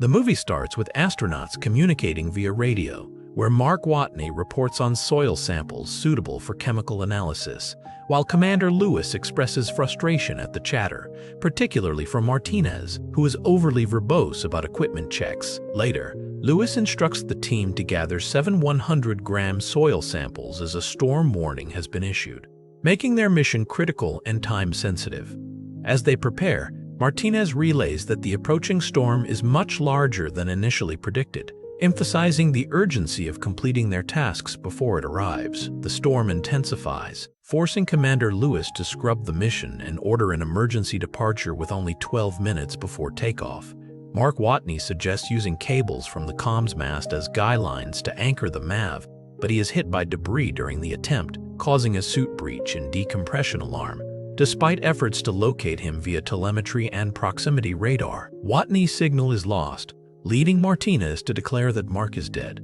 The movie starts with astronauts communicating via radio, where Mark Watney reports on soil samples suitable for chemical analysis, while Commander Lewis expresses frustration at the chatter, particularly from Martinez, who is overly verbose about equipment checks. Later, Lewis instructs the team to gather 7 100-gram soil samples as a storm warning has been issued, making their mission critical and time-sensitive. As they prepare, Martinez relays that the approaching storm is much larger than initially predicted, emphasizing the urgency of completing their tasks before it arrives. The storm intensifies, forcing Commander Lewis to scrub the mission and order an emergency departure with only 12 minutes before takeoff. Mark Watney suggests using cables from the comms mast as guy lines to anchor the MAV, but he is hit by debris during the attempt, causing a suit breach and decompression alarm. Despite efforts to locate him via telemetry and proximity radar, Watney's signal is lost, leading Martinez to declare that Mark is dead.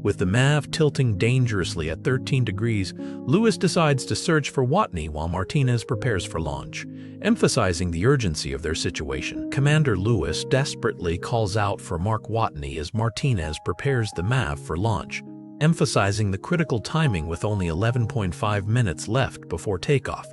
With the MAV tilting dangerously at 13 degrees, Lewis decides to search for Watney while Martinez prepares for launch, emphasizing the urgency of their situation. Commander Lewis desperately calls out for Mark Watney as Martinez prepares the MAV for launch, emphasizing the critical timing with only 11.5 minutes left before takeoff.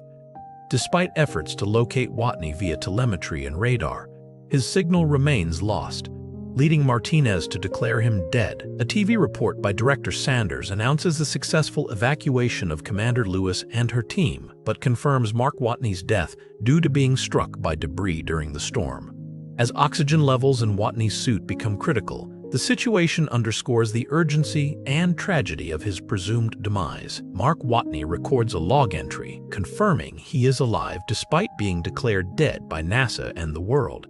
Despite efforts to locate Watney via telemetry and radar, his signal remains lost, leading Martinez to declare him dead. A TV report by Director Sanders announces the successful evacuation of Commander Lewis and her team, but confirms Mark Watney's death due to being struck by debris during the storm. As oxygen levels in Watney's suit become critical, the situation underscores the urgency and tragedy of his presumed demise. Mark Watney records a log entry confirming he is alive despite being declared dead by NASA and the world.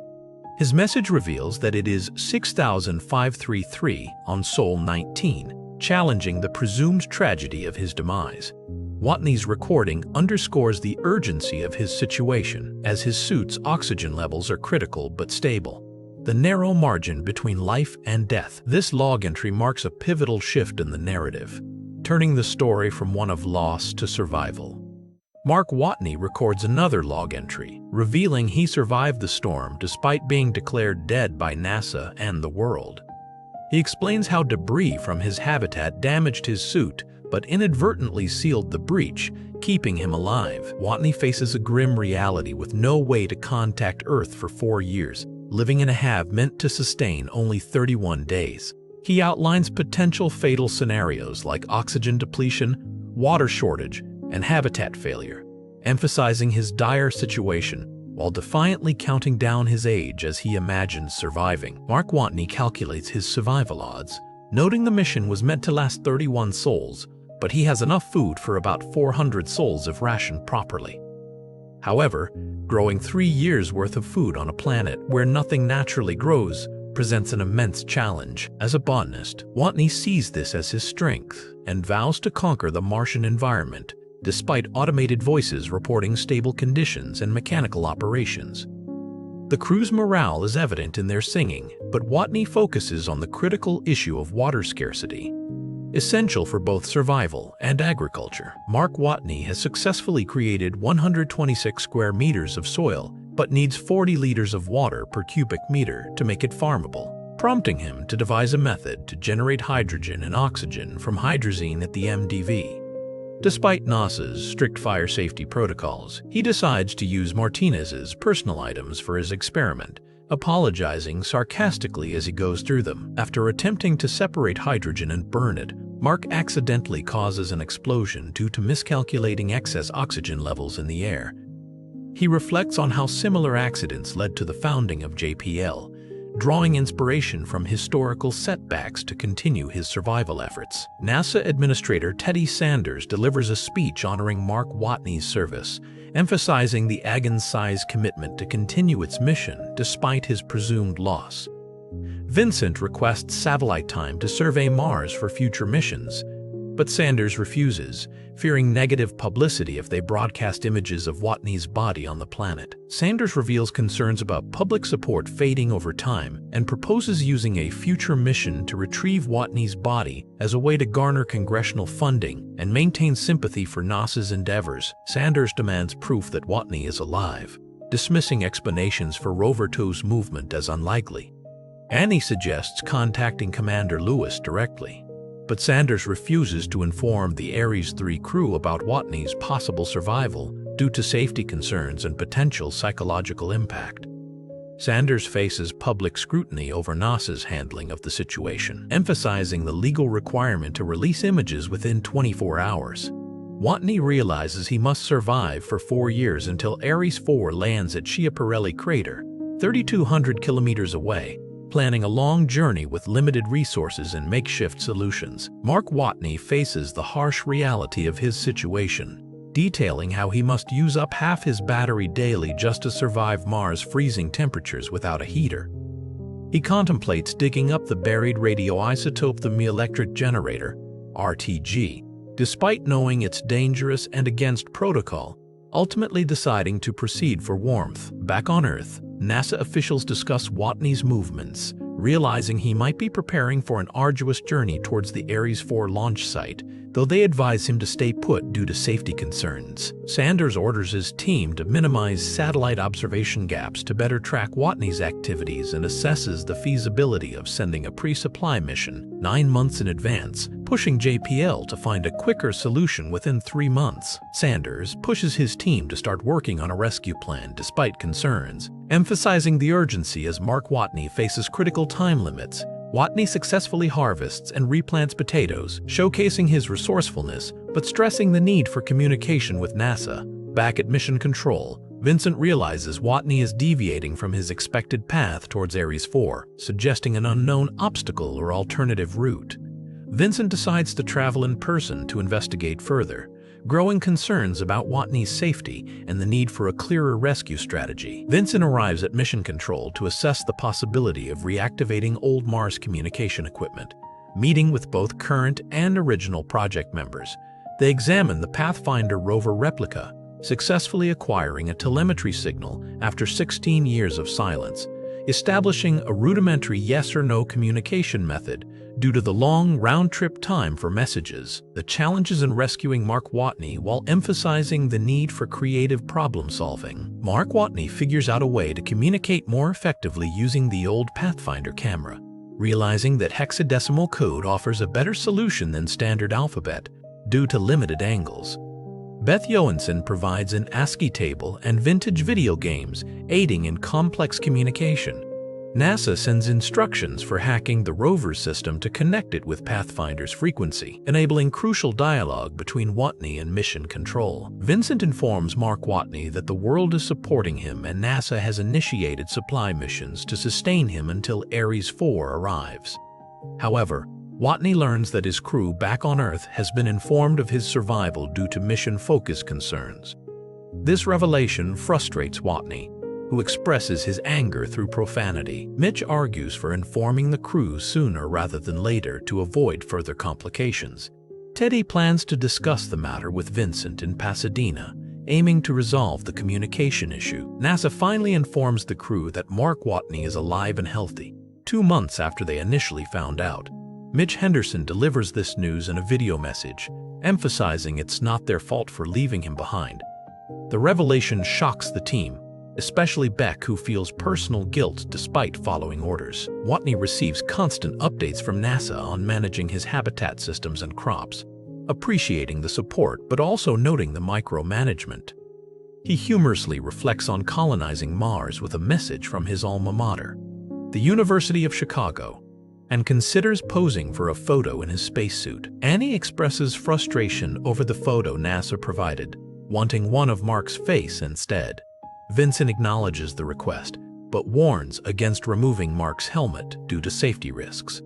His message reveals that it is 6533 on Sol 19, challenging the presumed tragedy of his demise. Watney's recording underscores the urgency of his situation, as his suit's oxygen levels are critical but stable. The narrow margin between life and death. This log entry marks a pivotal shift in the narrative, turning the story from one of loss to survival. Mark Watney records another log entry, revealing he survived the storm despite being declared dead by NASA and the world. He explains how debris from his habitat damaged his suit, but inadvertently sealed the breach, keeping him alive. Watney faces a grim reality with no way to contact Earth for 4 years, living in a HAV meant to sustain only 31 days. He outlines potential fatal scenarios like oxygen depletion, water shortage, and habitat failure, emphasizing his dire situation while defiantly counting down his age as he imagines surviving. Mark Watney calculates his survival odds, noting the mission was meant to last 31 sols, but he has enough food for about 400 sols if rationed properly. However, growing 3 years' worth of food on a planet where nothing naturally grows presents an immense challenge. As a botanist, Watney sees this as his strength and vows to conquer the Martian environment, despite automated voices reporting stable conditions and mechanical operations. The crew's morale is evident in their singing, but Watney focuses on the critical issue of water scarcity, essential for both survival and agriculture. Mark Watney has successfully created 126 square meters of soil, but needs 40 liters of water per cubic meter to make it farmable, prompting him to devise a method to generate hydrogen and oxygen from hydrazine at the MDV. Despite NASA's strict fire safety protocols, he decides to use Martinez's personal items for his experiment, apologizing sarcastically as he goes through them. After attempting to separate hydrogen and burn it, Mark accidentally causes an explosion due to miscalculating excess oxygen levels in the air. He reflects on how similar accidents led to the founding of JPL, drawing inspiration from historical setbacks to continue his survival efforts. NASA Administrator Teddy Sanders delivers a speech honoring Mark Watney's service, emphasizing the Agensci's commitment to continue its mission despite his presumed loss. Vincent requests satellite time to survey Mars for future missions, but Sanders refuses, fearing negative publicity if they broadcast images of Watney's body on the planet. Sanders reveals concerns about public support fading over time and proposes using a future mission to retrieve Watney's body as a way to garner congressional funding and maintain sympathy for NASA's endeavors. Sanders demands proof that Watney is alive, dismissing explanations for Rover 2's movement as unlikely. Annie suggests contacting Commander Lewis directly, but Sanders refuses to inform the Ares 3 crew about Watney's possible survival due to safety concerns and potential psychological impact. Sanders faces public scrutiny over NASA's handling of the situation, emphasizing the legal requirement to release images within 24 hours. Watney realizes he must survive for 4 years until Ares 4 lands at Schiaparelli Crater, 3,200 kilometers away, planning a long journey with limited resources and makeshift solutions. Mark Watney faces the harsh reality of his situation, detailing how he must use up half his battery daily just to survive Mars' freezing temperatures without a heater. He contemplates digging up the buried radioisotope thermoelectric generator, RTG, despite knowing it's dangerous and against protocol, ultimately deciding to proceed for warmth. Back on Earth, NASA officials discuss Watney's movements, realizing he might be preparing for an arduous journey towards the Ares 4 launch site, though they advise him to stay put due to safety concerns. Sanders orders his team to minimize satellite observation gaps to better track Watney's activities and assesses the feasibility of sending a pre-supply mission 9 months in advance, pushing JPL to find a quicker solution within 3 months. Sanders pushes his team to start working on a rescue plan despite concerns, emphasizing the urgency as Mark Watney faces critical time limits. Watney successfully harvests and replants potatoes, showcasing his resourcefulness but stressing the need for communication with NASA. Back at Mission Control, Vincent realizes Watney is deviating from his expected path towards Ares 4, suggesting an unknown obstacle or alternative route. Vincent decides to travel in person to investigate further, growing concerns about Watney's safety and the need for a clearer rescue strategy. Vincent arrives at Mission Control to assess the possibility of reactivating old Mars communication equipment. Meeting with both current and original project members, they examine the Pathfinder rover replica, successfully acquiring a telemetry signal after 16 years of silence, establishing a rudimentary yes or no communication method due to the long round-trip time for messages. The challenges in rescuing Mark Watney while emphasizing the need for creative problem-solving. Mark Watney figures out a way to communicate more effectively using the old Pathfinder camera, realizing that hexadecimal code offers a better solution than standard alphabet due to limited angles. Beth Johansson provides an ASCII table and vintage video games, aiding in complex communication. NASA sends instructions for hacking the rover system to connect it with Pathfinder's frequency, enabling crucial dialogue between Watney and Mission Control. Vincent informs Mark Watney that the world is supporting him and NASA has initiated supply missions to sustain him until Ares 4 arrives. However, Watney learns that his crew back on Earth has been informed of his survival due to mission-focused concerns. This revelation frustrates Watney, who expresses his anger through profanity. Mitch argues for informing the crew sooner rather than later to avoid further complications. Teddy plans to discuss the matter with Vincent in Pasadena, aiming to resolve the communication issue. NASA finally informs the crew that Mark Watney is alive and healthy, 2 months after they initially found out. Mitch Henderson delivers this news in a video message, emphasizing it's not their fault for leaving him behind. The revelation shocks the team, especially Beck, who feels personal guilt despite following orders. Watney receives constant updates from NASA on managing his habitat systems and crops, appreciating the support but also noting the micromanagement. He humorously reflects on colonizing Mars with a message from his alma mater, the University of Chicago, and considers posing for a photo in his spacesuit. Annie expresses frustration over the photo NASA provided, wanting one of Mark's face instead. Vincent acknowledges the request, but warns against removing Mark's helmet due to safety risks.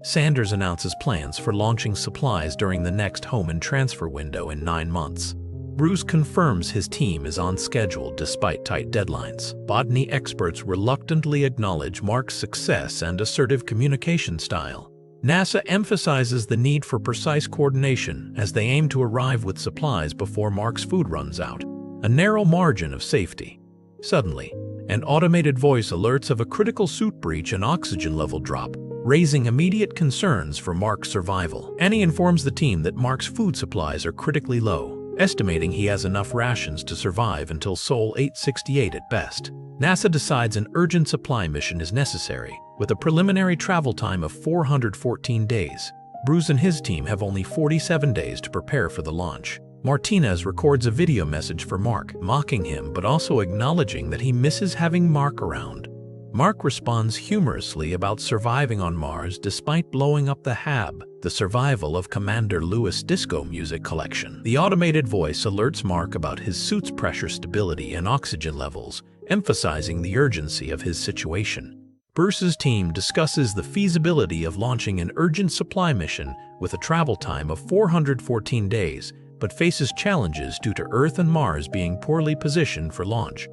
Sanders announces plans for launching supplies during the next home and transfer window in 9 months. Bruce confirms his team is on schedule despite tight deadlines. Botany experts reluctantly acknowledge Mark's success and assertive communication style. NASA emphasizes the need for precise coordination as they aim to arrive with supplies before Mark's food runs out. A narrow margin of safety. Suddenly, an automated voice alerts of a critical suit breach and oxygen level drop, raising immediate concerns for Mark's survival. Annie informs the team that Mark's food supplies are critically low, estimating he has enough rations to survive until Sol 868 at best. NASA decides an urgent supply mission is necessary, With a preliminary travel time of 414 days, Bruce and his team have only 47 days to prepare for the launch. Martinez records a video message for Mark, mocking him but also acknowledging that he misses having Mark around. Mark responds humorously about surviving on Mars despite blowing up the HAB, the survival of Commander Lewis disco music collection. The automated voice alerts Mark about his suit's pressure stability and oxygen levels, emphasizing the urgency of his situation. Bruce's team discusses the feasibility of launching an urgent supply mission with a travel time of 414 days, but faces challenges due to Earth and Mars being poorly positioned for launch.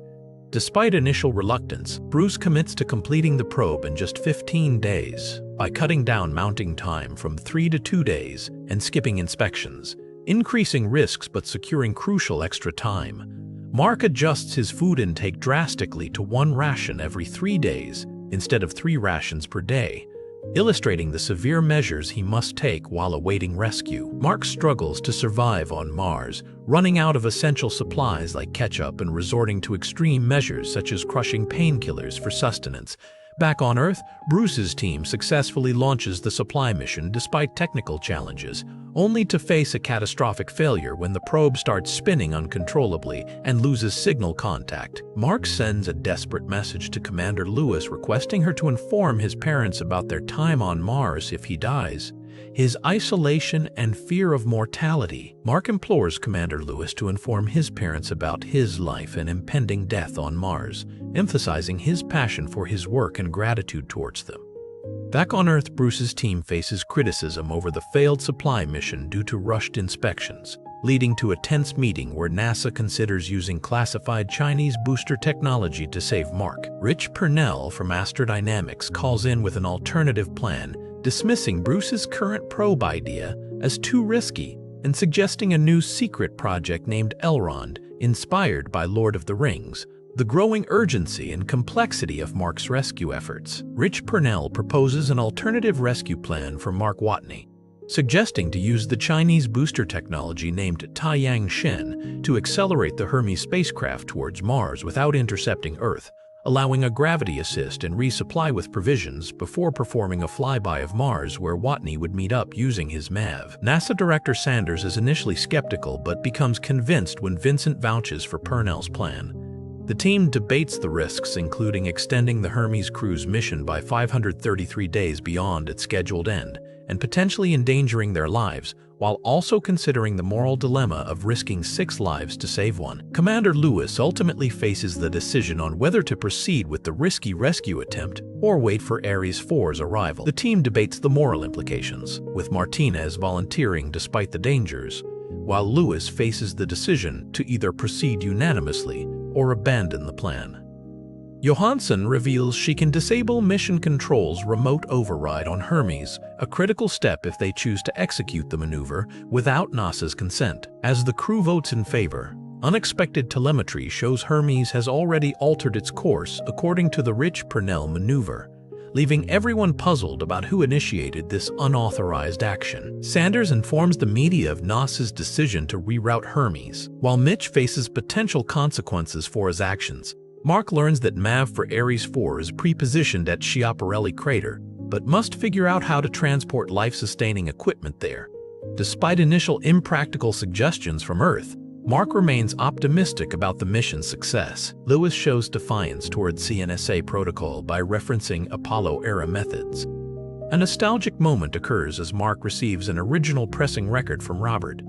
Despite initial reluctance, Bruce commits to completing the probe in just 15 days by cutting down mounting time from 3 to 2 days and skipping inspections, increasing risks but securing crucial extra time. Mark adjusts his food intake drastically to 1 ration every 3 days instead of 3 rations per day, illustrating the severe measures he must take while awaiting rescue. Mark struggles to survive on Mars, running out of essential supplies like ketchup and resorting to extreme measures such as crushing painkillers for sustenance. Back on Earth, Bruce's team successfully launches the supply mission despite technical challenges, only to face a catastrophic failure when the probe starts spinning uncontrollably and loses signal contact. Mark sends a desperate message to Commander Lewis requesting her to inform his parents about their time on Mars if he dies. His isolation and fear of mortality. Mark implores Commander Lewis to inform his parents about his life and impending death on Mars, emphasizing his passion for his work and gratitude towards them. Back on Earth, Bruce's team faces criticism over the failed supply mission due to rushed inspections, leading to a tense meeting where NASA considers using classified Chinese booster technology to save Mark. Rich Purnell from Astrodynamics calls in with an alternative plan, dismissing Bruce's current probe idea as too risky and suggesting a new secret project named Elrond, inspired by Lord of the Rings. The growing urgency and complexity of Mark's rescue efforts. Rich Purnell proposes an alternative rescue plan for Mark Watney, suggesting to use the Chinese booster technology named Taiyang Shen to accelerate the Hermes spacecraft towards Mars without intercepting Earth, allowing a gravity assist and resupply with provisions before performing a flyby of Mars where Watney would meet up using his MAV. NASA Director Sanders is initially skeptical but becomes convinced when Vincent vouches for Purnell's plan. The team debates the risks, including extending the Hermes crew's mission by 533 days beyond its scheduled end and potentially endangering their lives, while also considering the moral dilemma of risking 6 lives to save 1. Commander Lewis ultimately faces the decision on whether to proceed with the risky rescue attempt or wait for Ares 4's arrival. The team debates the moral implications, with Martinez volunteering despite the dangers, while Lewis faces the decision to either proceed unanimously or abandon the plan. Johansson reveals she can disable Mission Control's remote override on Hermes, a critical step if they choose to execute the maneuver without NASA's consent. As the crew votes in favor, unexpected telemetry shows Hermes has already altered its course according to the Rich Purnell maneuver, leaving everyone puzzled about who initiated this unauthorized action. Sanders informs the media of NASA's decision to reroute Hermes, while Mitch faces potential consequences for his actions. Mark learns that MAV for Ares 4 is pre-positioned at Schiaparelli crater, but must figure out how to transport life-sustaining equipment there. Despite initial impractical suggestions from Earth, Mark remains optimistic about the mission's success. Lewis shows defiance towards CNSA protocol by referencing Apollo-era methods. A nostalgic moment occurs as Mark receives an original pressing record from Robert.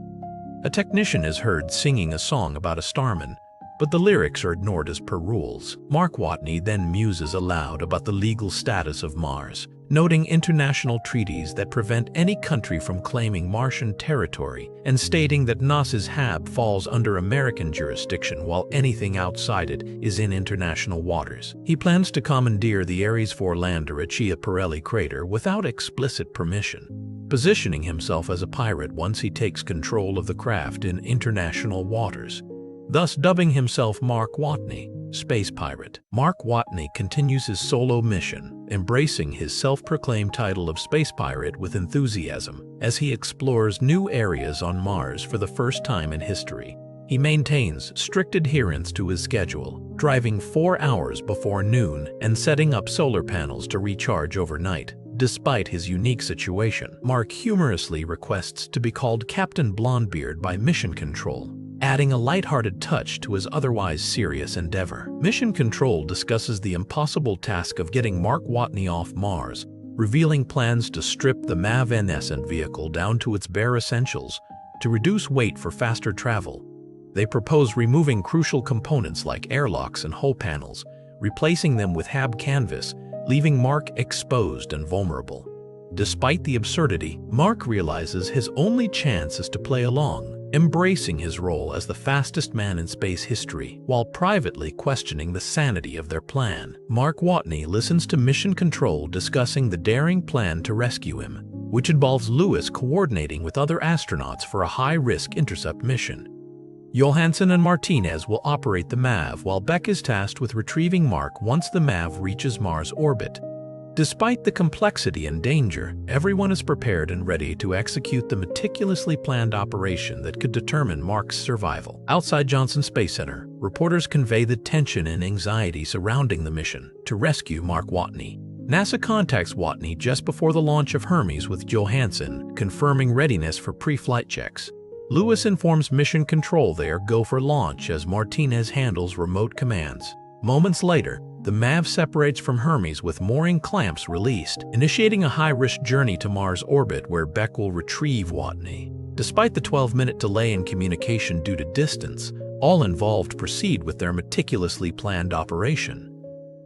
A technician is heard singing a song about a starman, but the lyrics are ignored as per rules. Mark Watney then muses aloud about the legal status of Mars, noting international treaties that prevent any country from claiming Martian territory and stating that NASA's HAB falls under American jurisdiction while anything outside it is in international waters. He plans to commandeer the Ares 4 lander at Schiaparelli crater without explicit permission, positioning himself as a pirate once he takes control of the craft in international waters, thus dubbing himself Mark Watney, Space Pirate. Mark Watney continues his solo mission, embracing his self-proclaimed title of Space Pirate with enthusiasm as he explores new areas on Mars for the first time in history. He He maintains strict adherence to his schedule, driving 4 hours before noon and setting up solar panels to recharge overnight. Despite his unique situation, Mark humorously requests to be called Captain Blondebeard by Mission Control, adding a lighthearted touch to his otherwise serious endeavor. Mission Control discusses the impossible task of getting Mark Watney off Mars, revealing plans to strip the MAV-Nascent vehicle down to its bare essentials to reduce weight for faster travel. They propose removing crucial components like airlocks and hull panels, replacing them with HAB canvas, leaving Mark exposed and vulnerable. Despite the absurdity, Mark realizes his only chance is to play along, embracing his role as the fastest man in space history, while privately questioning the sanity of their plan. Mark Watney listens to Mission Control discussing the daring plan to rescue him, which involves Lewis coordinating with other astronauts for a high-risk intercept mission. Johansson and Martinez will operate the MAV, while Beck is tasked with retrieving Mark once the MAV reaches Mars orbit. Despite the complexity and danger, everyone is prepared and ready to execute the meticulously planned operation that could determine Mark's survival. Outside Johnson Space Center, reporters convey the tension and anxiety surrounding the mission to rescue Mark Watney. NASA contacts Watney just before the launch of Hermes with Johansson, confirming readiness for pre-flight checks. Lewis informs Mission Control they are go for launch as Martinez handles remote commands. Moments later, the MAV separates from Hermes with mooring clamps released, initiating a high-risk journey to Mars orbit where Beck will retrieve Watney. Despite the 12-minute delay in communication due to distance, all involved proceed with their meticulously planned operation.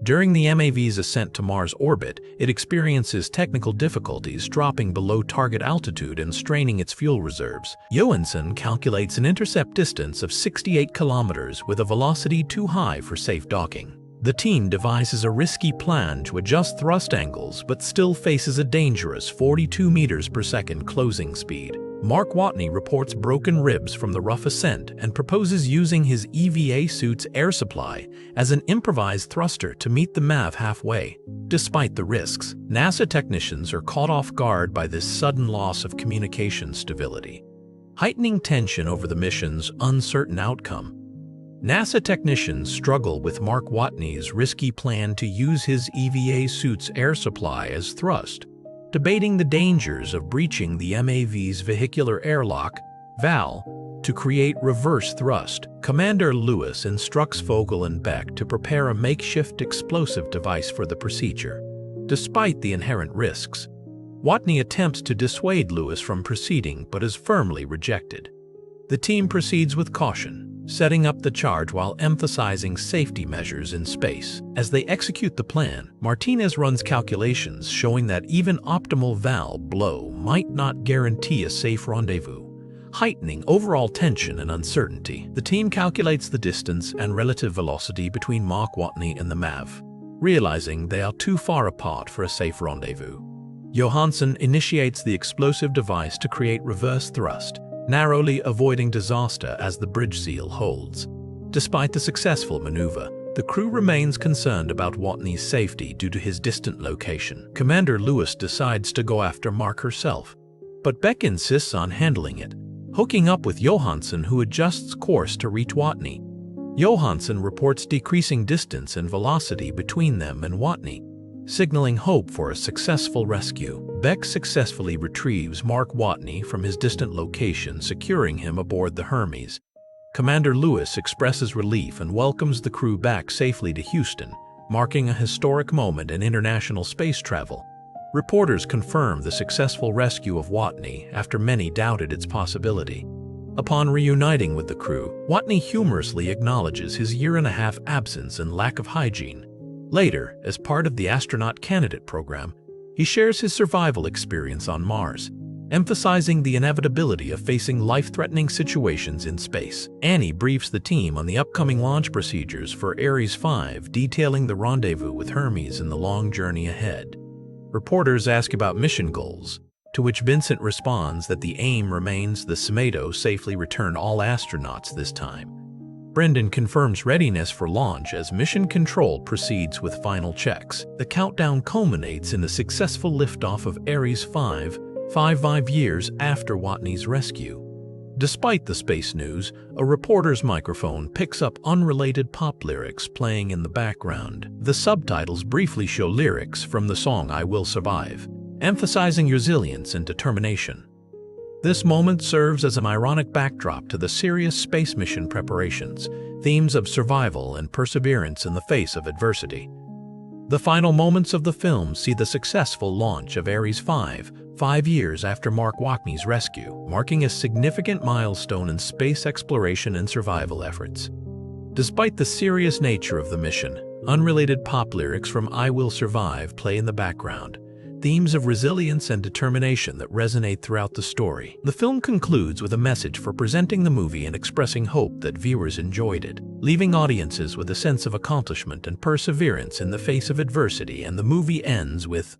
During the MAV's ascent to Mars orbit, it experiences technical difficulties, dropping below target altitude and straining its fuel reserves. Johansson calculates an intercept distance of 68 kilometers with a velocity too high for safe docking. The team devises a risky plan to adjust thrust angles but still faces a dangerous 42 meters per second closing speed. Mark Watney reports broken ribs from the rough ascent and proposes using his EVA suit's air supply as an improvised thruster to meet the MAV halfway. Despite the risks, NASA technicians are caught off guard by this sudden loss of communication stability, heightening tension over the mission's uncertain outcome. NASA technicians struggle with Mark Watney's risky plan to use his EVA suit's air supply as thrust, debating the dangers of breaching the MAV's vehicular airlock valve to create reverse thrust. Commander Lewis instructs Vogel and Beck to prepare a makeshift explosive device for the procedure. Despite the inherent risks, Watney attempts to dissuade Lewis from proceeding but is firmly rejected. The team proceeds with caution, setting up the charge while emphasizing safety measures in space. As they execute the plan, Martinez runs calculations showing that even optimal valve blow might not guarantee a safe rendezvous, heightening overall tension and uncertainty. The team calculates the distance and relative velocity between Mark Watney and the MAV, realizing they are too far apart for a safe rendezvous. Johansson initiates the explosive device to create reverse thrust, narrowly avoiding disaster as the bridge seal holds. Despite the successful maneuver, the crew remains concerned about Watney's safety due to his distant location. Commander Lewis decides to go after Mark herself, but Beck insists on handling it, hooking up with Johansson, who adjusts course to reach Watney. Johansson reports decreasing distance and velocity between them and Watney, signaling hope for a successful rescue. Beck successfully retrieves Mark Watney from his distant location, securing him aboard the Hermes. Commander Lewis expresses relief and welcomes the crew back safely to Houston, marking a historic moment in international space travel. Reporters confirm the successful rescue of Watney after many doubted its possibility. Upon reuniting with the crew, Watney humorously acknowledges his year-and-a-half absence and lack of hygiene. Later, as part of the astronaut candidate program, he shares his survival experience on Mars, emphasizing the inevitability of facing life-threatening situations in space. Annie briefs the team on the upcoming launch procedures for Ares 5, detailing the rendezvous with Hermes and the long journey ahead. Reporters ask about mission goals, to which Vincent responds that the aim remains the SMATO safely return all astronauts this time. Brendan confirms readiness for launch as Mission Control proceeds with final checks. The countdown culminates in the successful liftoff of Ares 5, 5 years after Watney's rescue. Despite the space news, a reporter's microphone picks up unrelated pop lyrics playing in the background. The subtitles briefly show lyrics from the song "I Will Survive," emphasizing resilience and determination. This moment serves as an ironic backdrop to the serious space mission preparations, themes of survival and perseverance in the face of adversity. The final moments of the film see the successful launch of Ares 5 years after Mark Watney's rescue, marking a significant milestone in space exploration and survival efforts. Despite the serious nature of the mission, unrelated pop lyrics from "I Will Survive" play in the background, themes of resilience and determination that resonate throughout the story. The film concludes with a message for presenting the movie and expressing hope that viewers enjoyed it, leaving audiences with a sense of accomplishment and perseverance in the face of adversity. And the movie ends with